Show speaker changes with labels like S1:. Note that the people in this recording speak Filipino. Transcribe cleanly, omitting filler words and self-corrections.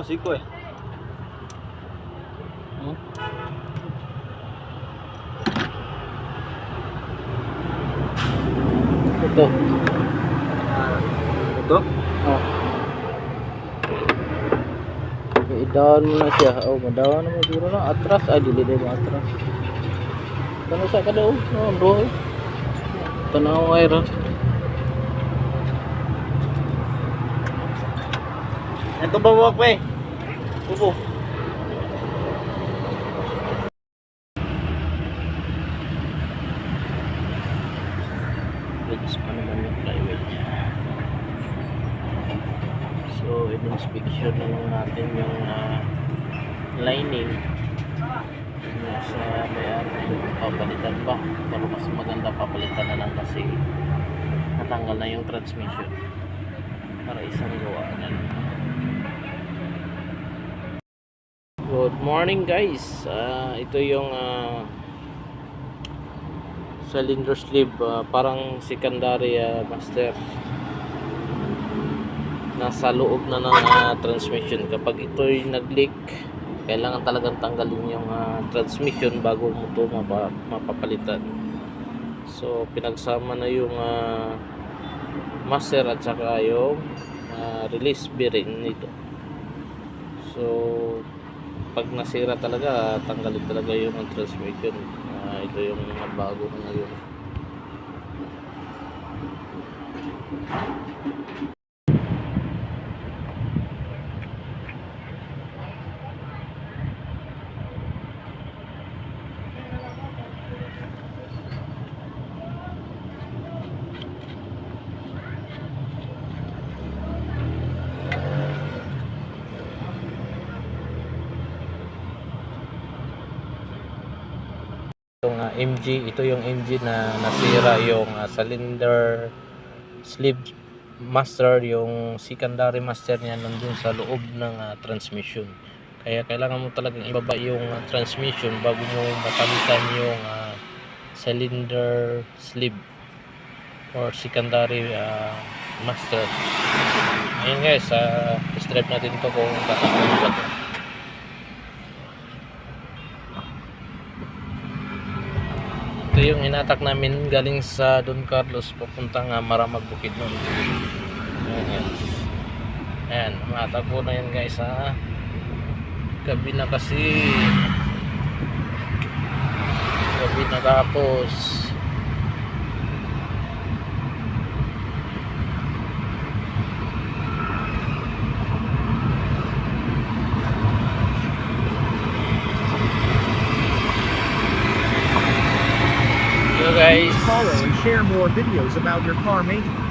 S1: Siko eh.
S2: Ito.
S1: Ito?
S2: Oh. I-down mo na siya. Oh, madawan mo siguro na. Atras. Dili mo atras. Tanaw sa ka daw. Oh, bro. Tanaw ay ra.
S1: Ito ba walk pa eh? Upo.
S2: Lids pa naman yung flywheel niya. So, in-inspection na lang natin yung lining. Sa may papalitan pa. Pero mas maganda papalitan na lang kasi natanggal na yung transmission. Para isang gawa na lang. Good morning guys. Ito yung cylinder sleeve, parang secondary master. Nasa loob na ng transmission. Kapag ito'y nag-leak, kailangan talagang tanggalin yung transmission bago mo ito mapapalitan. So pinagsama na yung master at saka yung release bearing nito. So pag nasira talaga, tanggalin talaga yung transmission. Ito yung bago na ngayon. Itong MG, ito yung MG na nasira yung cylinder sleeve master, yung secondary master niya nandun sa loob ng transmission. Kaya kailangan mo talagang ibaba yung transmission bago mo mapalitan yung cylinder sleeve or secondary master. Ayun guys, strip natin to kung tatakbo ba to. Ito yung hinatak namin galing sa Don Carlos papuntang Maramag Bukidnon. Ayan, matakbo na yan guys ha. Gabi na kasi. Gabi na tapos. Guys,
S3: follow and share more videos about your car maintenance.